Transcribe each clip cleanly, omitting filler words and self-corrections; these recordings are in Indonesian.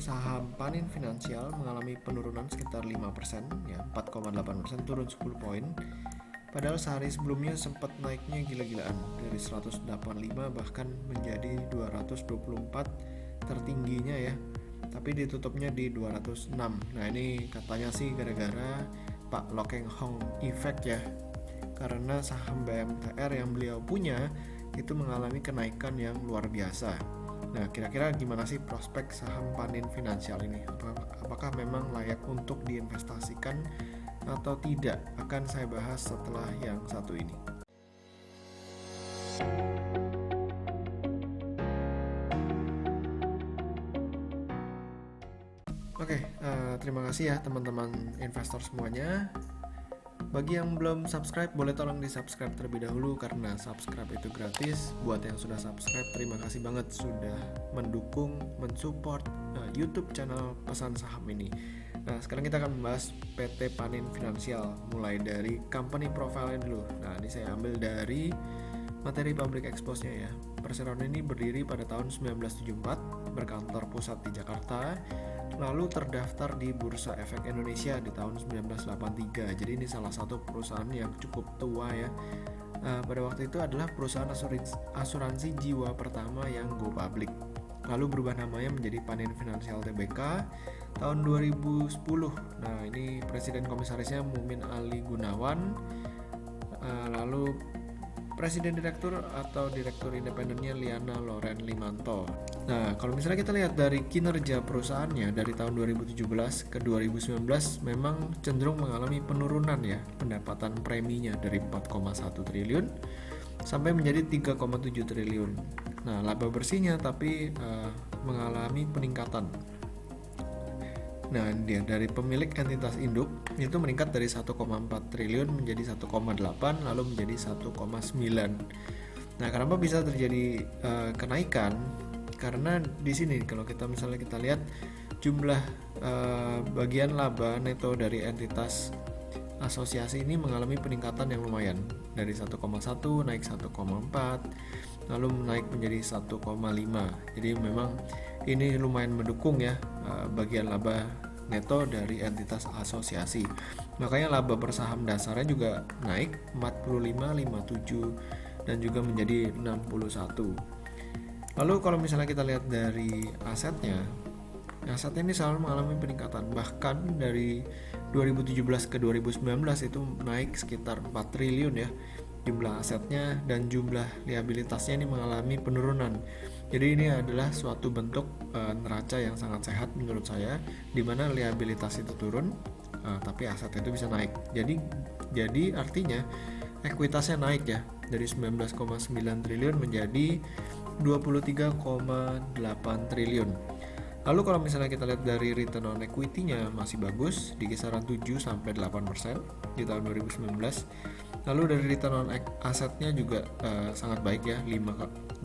saham Panin Finansial mengalami penurunan sekitar 5%, ya 4,8%, turun 10 poin. Padahal sehari sebelumnya sempat naiknya gila-gilaan dari 185 bahkan menjadi 224 tertingginya ya. Tapi ditutupnya di 206. Nah, ini katanya sih gara-gara Pak Lokeng Hong effect ya. Karena saham BMTR yang beliau punya itu mengalami kenaikan yang luar biasa. Nah, kira-kira gimana sih prospek saham Panin Finansial ini? Apakah memang layak untuk diinvestasikan atau tidak? Akan saya bahas setelah yang satu ini. Oke, terima kasih ya teman-teman investor semuanya. Bagi yang belum subscribe, boleh tolong di subscribe terlebih dahulu karena subscribe itu gratis. Buat yang sudah subscribe, terima kasih banget sudah mendukung, mensupport YouTube channel Pesan Saham ini. Nah, sekarang kita akan membahas PT Panin Finansial, mulai dari company profile dulu. Nah, ini saya ambil dari materi public expose-nya ya. Perseroan ini berdiri pada tahun 1974, berkantor pusat di Jakarta, lalu terdaftar di Bursa Efek Indonesia di tahun 1983. Jadi ini salah satu perusahaan yang cukup tua ya. Pada waktu itu adalah perusahaan asuransi jiwa pertama yang go public. Lalu berubah namanya menjadi Panin Finansial Tbk tahun 2010. Nah, ini presiden komisarisnya Mumin Ali Gunawan. Lalu presiden direktur atau direktur independennya Liana Loren Limanto. Nah, kalau misalnya kita lihat dari kinerja perusahaannya dari tahun 2017 ke 2019 memang cenderung mengalami penurunan ya pendapatan preminya dari 4,1 triliun sampai menjadi 3,7 triliun. Nah, laba bersihnya tapi mengalami peningkatan. Nah, dia dari pemilik entitas induk itu meningkat dari 1,4 triliun menjadi 1,8 lalu menjadi 1,9. Nah, kenapa bisa terjadi kenaikan? Karena di sini kalau kita misalnya kita lihat jumlah bagian laba neto dari entitas asosiasi ini mengalami peningkatan yang lumayan dari 1,1 naik 1,4 lalu naik menjadi 1,5. Jadi memang ini lumayan mendukung ya bagian laba neto dari entitas asosiasi. Makanya laba per saham dasarnya juga naik 45, 57 dan juga menjadi 61. Lalu kalau misalnya kita lihat dari asetnya ini selalu mengalami peningkatan. Bahkan dari 2017 ke 2019 itu naik sekitar 4 triliun ya jumlah asetnya, dan jumlah liabilitasnya ini mengalami penurunan. Jadi ini adalah suatu bentuk neraca yang sangat sehat menurut saya, di mana liabilitas itu turun tapi aset itu bisa naik. Jadi artinya ekuitasnya naik ya dari 19,9 triliun menjadi 23,8 triliun. Lalu kalau misalnya kita lihat dari return on equity-nya masih bagus di kisaran 7-8% di tahun 2019. Lalu dari return on asetnya juga sangat baik ya 5-6%.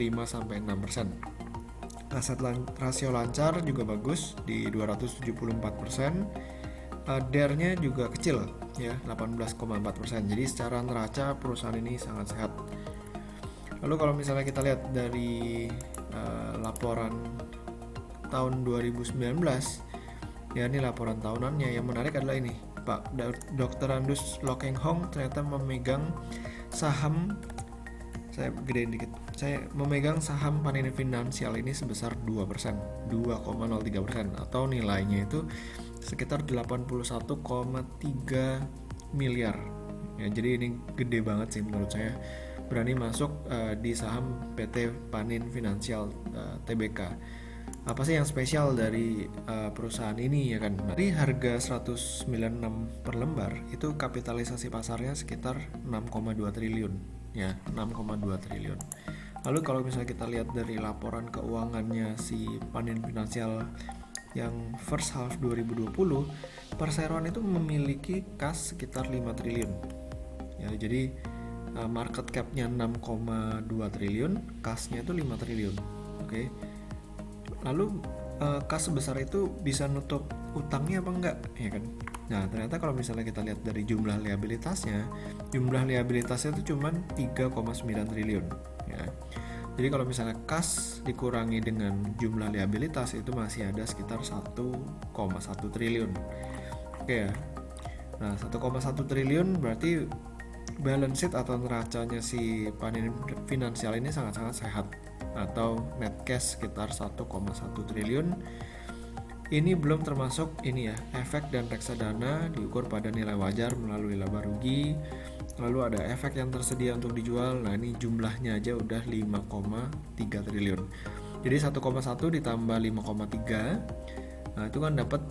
Aset rasio lancar juga bagus di 274%. DER-nya juga kecil ya 18,4%. Jadi secara neraca perusahaan ini sangat sehat. Lalu kalau misalnya kita lihat dari laporan tahun 2019 ya, ini laporan tahunannya. Yang menarik adalah ini, Pak Dr. Andus Lokeng Hong ternyata memegang saham, saya gedein dikit, saya memegang saham Panin Finansial ini sebesar 2%, 2,03%, atau nilainya itu sekitar 81,3 miliar ya. Jadi ini gede banget sih menurut saya, berani masuk di saham PT Panin Finansial Tbk. Apa sih yang spesial dari perusahaan ini ya kan? Dari harga 196 per lembar itu kapitalisasi pasarnya sekitar 6,2 triliun ya, 6,2 triliun. Lalu kalau misalnya kita lihat dari laporan keuangannya si Panin Finansial yang first half 2020, perseroan itu memiliki kas sekitar 5 triliun ya. Jadi market cap-nya 6,2 triliun, kasnya itu 5 triliun. Oke. Lalu kas sebesar itu bisa nutup utangnya apa enggak ya kan? Nah, ternyata kalau misalnya kita lihat dari jumlah liabilitasnya itu cuma 3,9 triliun ya. Jadi kalau misalnya kas dikurangi dengan jumlah liabilitas itu masih ada sekitar 1,1 triliun. Oke ya. Nah, 1,1 triliun berarti balance sheet atau neracanya si Panin Finansial ini sangat-sangat sehat, atau net cash sekitar 1,1 triliun. Ini belum termasuk ini ya, efek dan reksadana diukur pada nilai wajar melalui laba rugi. Lalu ada efek yang tersedia untuk dijual. Nah, ini jumlahnya aja udah 5,3 triliun. Jadi 1,1 ditambah 5,3, nah itu kan dapat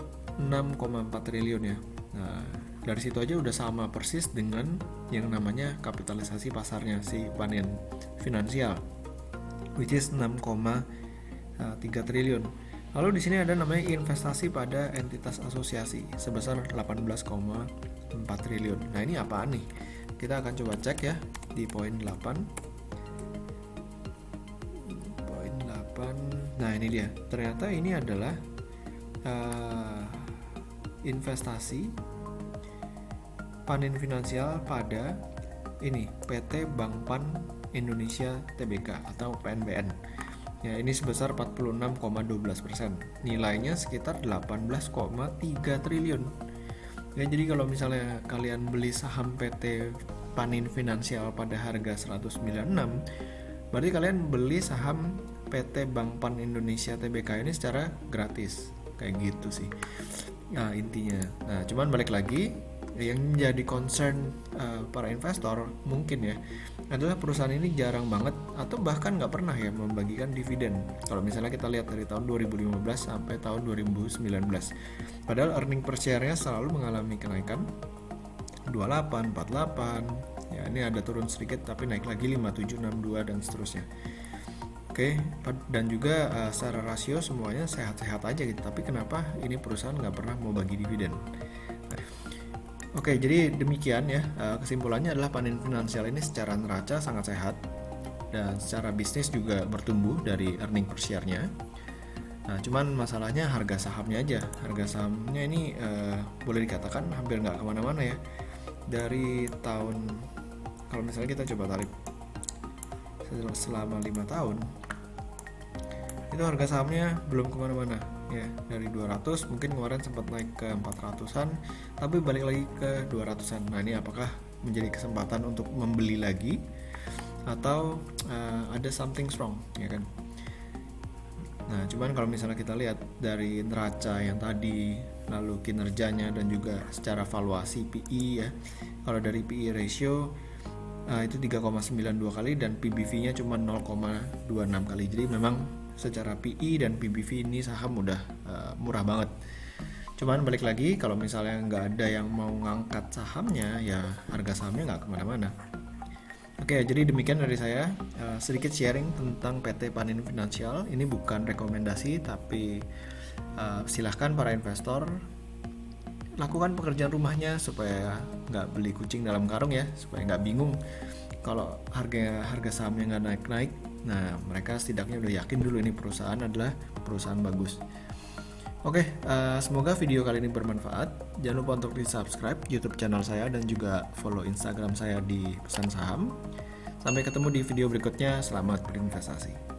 6,4 triliun ya. Nah, dari situ aja udah sama persis dengan yang namanya kapitalisasi pasarnya si Panin Finansial, which is 6,3 triliun. Lalu di sini ada namanya investasi pada entitas asosiasi sebesar 18,4 triliun. Nah, ini apaan nih? Kita akan coba cek ya di poin 8. Poin 8. Nah, ini dia. Ternyata ini adalah investasi Panin Finansial pada ini PT Bank Pan Indonesia Tbk atau PNBN. Ya, ini sebesar 46,12%. Nilainya sekitar 18,3 triliun. Ya, jadi kalau misalnya kalian beli saham PT Panin Finansial pada harga 196, berarti kalian beli saham PT Bank Pan Indonesia Tbk ini secara gratis. Kayak gitu sih. Nah, intinya. Nah, cuman balik lagi, yang menjadi concern para investor mungkin ya adalah perusahaan ini jarang banget atau bahkan nggak pernah ya membagikan dividen. Kalau misalnya kita lihat dari tahun 2015 sampai tahun 2019, padahal earning per share-nya selalu mengalami kenaikan 28, 48 ya, ini ada turun sedikit tapi naik lagi 57, 62 dan seterusnya. Oke, dan juga secara rasio semuanya sehat-sehat aja gitu, tapi kenapa ini perusahaan nggak pernah mau bagi dividen? Oke, jadi demikian ya, kesimpulannya adalah Panin Finansial ini secara neraca sangat sehat dan secara bisnis juga bertumbuh dari earning per share-nya. Nah, cuman masalahnya harga sahamnya aja. Harga sahamnya ini boleh dikatakan hampir nggak kemana-mana ya. Dari tahun, kalau misalnya kita coba tarik selama 5 tahun, itu harga sahamnya belum kemana-mana ya. Dari 200 mungkin kemarin sempat naik ke 400-an, tapi balik lagi ke 200-an. Nah, ini apakah menjadi kesempatan untuk membeli lagi atau ada something wrong ya kan? Nah, cuman kalau misalnya kita lihat dari neraca yang tadi, lalu kinerjanya dan juga secara valuasi PE ya, kalau dari PE ratio itu 3,92 kali dan PBV-nya cuma 0,26 kali. Jadi memang secara PE dan PBV ini saham udah murah banget. Cuman balik lagi, kalau misalnya nggak ada yang mau ngangkat sahamnya, ya harga sahamnya nggak kemana-mana. Oke, jadi demikian dari saya, sedikit sharing tentang PT Panin Finansial. Ini bukan rekomendasi, tapi silahkan para investor lakukan pekerjaan rumahnya supaya nggak beli kucing dalam karung ya, supaya nggak bingung kalau harga sahamnya nggak naik-naik. Nah, mereka setidaknya udah yakin dulu ini perusahaan adalah perusahaan bagus. Oke, semoga video kali ini bermanfaat. Jangan lupa untuk di subscribe YouTube channel saya dan juga follow Instagram saya di Pesan Saham. Sampai ketemu di video berikutnya. Selamat berinvestasi.